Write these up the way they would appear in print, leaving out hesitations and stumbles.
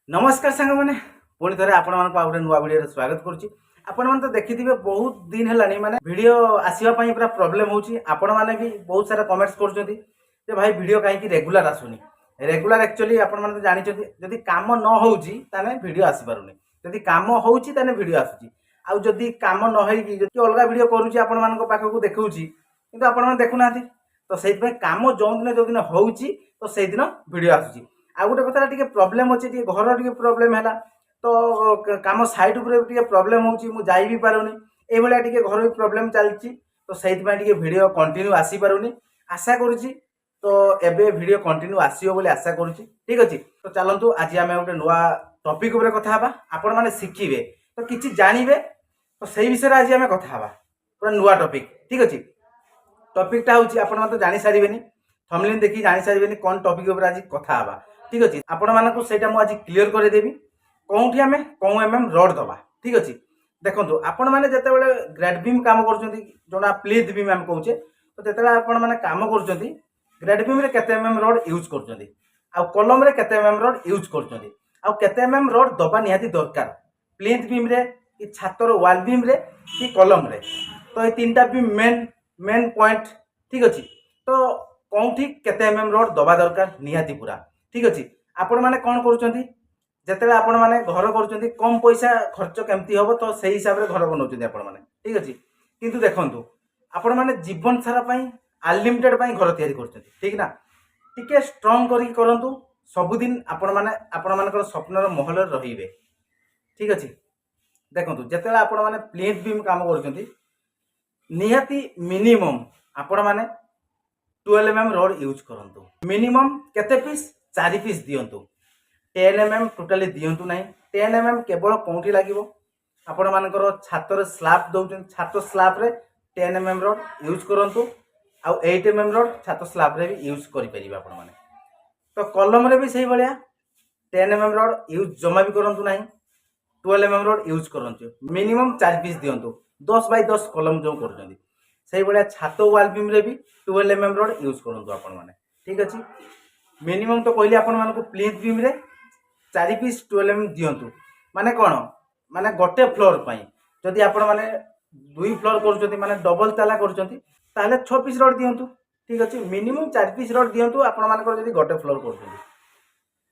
नमस्कार सांग मैंने पुणी थे आपण गोटे नुआ भिडियो स्वागत करुच्ची। आपण मैंने तो देखिए बहुत दिन है माने वीडियो आसवाई पूरा प्रोब्लेम होची। आपण मैंने भी बहुत सारा कमेंट्स कर भाई वीडियो कहीं रेगुलर आसुनी। रेगुलर एक्चुअली आपण मैंने जानते जदि काम न होची ताने वीडियो आसी पारुनी, जदि काम होची ताने वीडियो आसुची। आउ जदि काम न होई जदि अलगा वीडियो करूची आपण मानको पाखकू देखौची किंतु आपण माने देखु नाथि, तो सेति पे काम जो दिन होची तो सेहि दिन वीडियो आसुची। आ गोटे कथा टिके प्रोब्लेम अछि, टिके घर टिके प्रोब्लेम हैला तो काम साइड उपरे टिके प्रोब्लेम होची, मु जाई भी पारुनी। ए भलिया टिके घर भी प्रोब्लेम चलची, तो सेति पे टिके वीडियो कंटिन्यू आसी पारुनी। आशा करूची तो एबे वीडियो कंटिन्यू आसीयो बोली आशा करूची। ठीक अछि, तो चलंतु आज आमे गोटे नुवा टॉपिक उपरे कथा हबा। आपण माने शिखिबे तो किछि जानिबे, तो सेही विषय आज आमे कथा हबा। पूरा नुवा टॉपिक। ठीक अछि, टॉपिकटा होची आपण माने तो जानि सारिबेनी, थंबनेल देखि जानि सारिबेनी कोन टॉपिक उपरे आज कथा हबा। ठीक अच्छे, आपण मानक सेटा मु आज क्लियर कर देबी कौटी आमे कौ एमएम रड दबा। ठीक अच्छे, देखो आपण मैंने जिते ग्रेड बीम काम कर जोड़ा प्लीथ बीम आम कहे, तो जिते आपण मैंने काम कर ग्रेड बीम रे केते एमएम रड यूज कर कलम रे केते एमएम रड यूज कर एमएम रड दबा निहाती दरकार प्लीथ बीम रे कि छातर वाल बीम रे कि कलम रे। तो ये तीनटा बीम मेन मेन पॉइंट। ठीक अच्छे, तो कौटी केते एमएम रड दबा दरकार निहाती पूरा। ठीक अच्छे, आपण मैंने कौन करुँच जिते आपण मैंने घर कर कम पैसा खर्च केमती हम, तो से हिसाब से घर बनाऊँ आपण मैंने। ठीक अच्छे, किंतु देखो आपण मैंने जीवन सारा अनलिमिटेड घर तैयारी कर। ठीक ना, टिके स्ट्रंग करूँ सबुदिन आपण मैंने आपण मान स्वप्नर महल रे। ठीक अच्छे, देखो जिते आपण मैंने प्लीथ बीम काम कर निहाती मिनिमम आपण मैंने 12 mm रड यूज करूँ। मिनिमम केते पीस 4 पीस दिंतु, 10 mm टोटाली दिंतु ना। 10 mm केवल कौटी लगे आपण मानकर छातर स्लाब दौरान छात स्लाब रे 10 mm रड यूज करूँ, आउ 8 mm रड छात स्लाब रे भी यूज करें आपण मैंने। तो कलम रे भी सही भाया 10 mm रड यूज जमा भी करूँ ना, 12 mm रड यूज करूँ। मिनिमम 4 पीस दिंतु, 10 बाय 10 कलम जो कर छात वाल बीम रे भी 12 mm रड यूज करूँ आपण मैंने। ठीक अच्छे, मिनिमम तो कहली आपण मानक प्लीथ बीम रे 4 पीस 12 mm दिंतु। माने कौन माने गोटे फ्लोर पाई जदि आपण माने 2 फ्लोर कर माने डबल ताला कर 6 पीस रड दिंतु। ठीक अच्छे, मिनिमम 4 पीस रड दिंतु आपण मानकर जदि गोटे फ्लोर कर।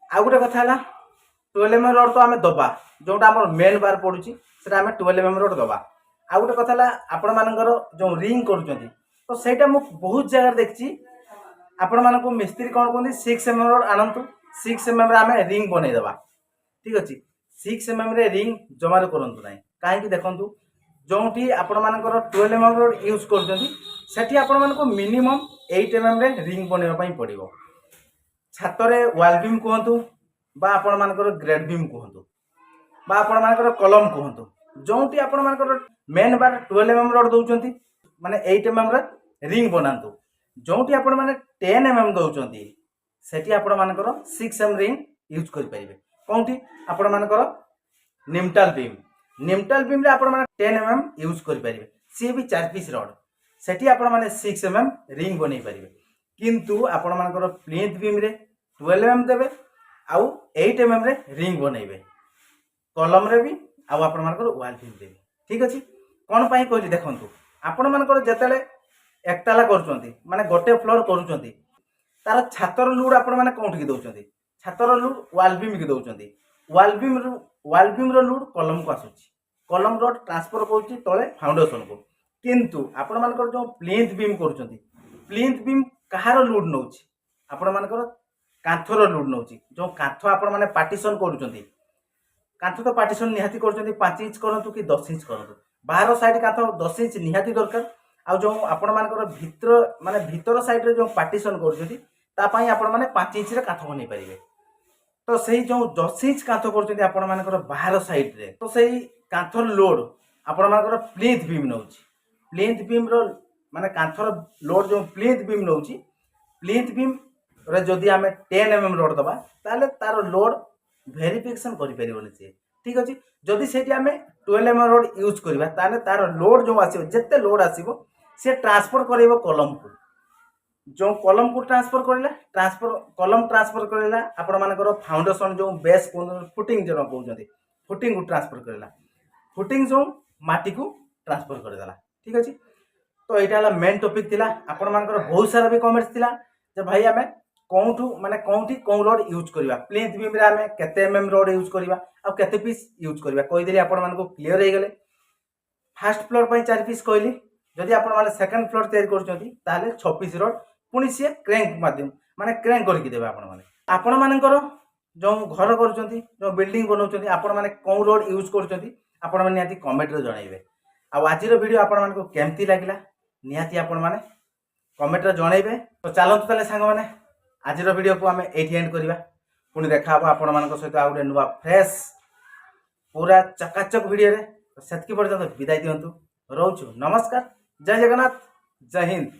आ गोटे कथा है 12 mm रड तो आम दबा जोटा आम मेन बार पड़ुची से आम 12 mm रड दबा। आ गोटे कथा है आपण मानकर जो रिंग कर, तो सेटा मु बहुत जगह देखी आपण मानक मिस्त्री कौन कहते 6 mm रड आनतु, 6 mm रे आमे रिंग बनईदेवा। ठीक अच्छे, 6 mm रे रिंग जमार करूँ ना कहीं देखूँ जो आपण मानकर 12 mm रड यूज कर आपण मानक मिनिमम 8 mm रे रिंग बनवाई पड़ो। छातरे वाल बीम कहतु बा आपण मानकर ग्रेड बीम कहतु बा आपण मानकर कलम कहतु, जो आपण मानकर मेन बार 12 mm रड दौरान माने 8 mm रे रिंग बनातु, जोटी आपण माने 10 mm दौरान सेठी आपण मानकर 6 mm रिंग यूज करि परिबे। कोंठी आपण मानकर निमटाल बीम रे आपण माने 10 mm यूज करि परिबे, सी भी 4 पीस रड सेठी आपण माने 6 mm रिंग बनै परिबे। किंतु आपण मानकर प्लीथ बीम रे 12 mm देबे आउ 8 mm रे रिंग बनैबे, कलम रे भी आउ आपण मानकर वाल बीम देबे। ठीक अछि, कोन पई कहली देखंतु आपण मानकर जेतले एकताला करूचंती माने गोटे फ्लोर करूचंती तार छातर लुड आपण माने कोंठ की दउचंती, छातर लुड वाल बीम की दउचंती, वाल बीम रो लुड कलम को आसुची, कलम रो ट्रांसफर करूची तळे फाउंडेशन को। किंतु आपण मानकर जो प्लीथ बीम करूचंती प्लीथ बीम कहार लुड नउची आपण मानकर कांथर लुड नउची। जो कांथ आपण माने पार्टीशन करूचंती, कांथ तो पार्टीशन निहाती करूचंती 5 इंच करंतु कि 10 इंच करंतु, बाहर साइड कांथ 10 इंच निहाती दरकार। आ जो आपण मानकर भितर माने भितर साइड रे जो पार्टीशन करूचंती ता पई आपण माने 5 इंच रे कांथ बनै परिबे। तो सही जो 10 इंच कांथ करूचंती आपण मानकर बाहर साइड रे, तो सही कांथर लोड आपण मानकर प्लीथ बीम नउची। प्लीथ बीम रो माने कांथर लोड जो प्लीथ बीम नउची, प्लीथ बीम रे जदि आमे 10 mm रड दबा ताले तार लोड वेरिफिकेशन करि परिबोनी से। ठीक अछि, जदि सेठी आमे 12 mm रड यूज करबा ताले तार लोड जो आसीबो जेते लोड आसीबो से ट्रांसफर करइबो कलम को। जो कलम को ट्रांसफर करला आपण मानकर फाउंडेशन जो बेस फुटिंग जो कहते फुटिंग को ट्रांसफर करला फुटिंग जो माटी को ट्रांसफर करदेला ठीक अच्छे। तो यहाँ है मेन टॉपिक थिला आपण मानकर बहुत सारा भी कमेंट्स थिला जे भाई आमे कौठू माने कौठी कौ रोड यूज करबा प्लिंथ बीम रे आमे केते एमएम रोड यूज करबा आ केते पीस यूज करबा कहि देली आपण मानको क्लियर हो गले। फर्स्ट फ्लोर पई 4 पीस कहली जदि आपण माने सेकंड फ्लोर तैयारी करछंती ताले 6 पीस रोड पुनी से क्रैंक माध्यम माने क्रैंक करके देबे आपण मानकर जो घर करछंती जो बिल्डिंग बनाउछंती आपण माने कौ रोड यूज करछंती आपण माने निहाती कमेंट रे जणाइबे। आ आज वीडियो आपण मानको केमती लागला निहाती आपण माने कमेंट रे जणाइबे। तो चलंतु ताले सांग माने आज वीडियो को आम ये एंड करवा पुणी देखा आपण मान सहित आ गए नुआ फ्रेश पूरा चकाचक वीडियो रे। तो सेतकी पर्यंत विदाय दिंतु रोचु नमस्कार जय जगन्नाथ जय हिंद।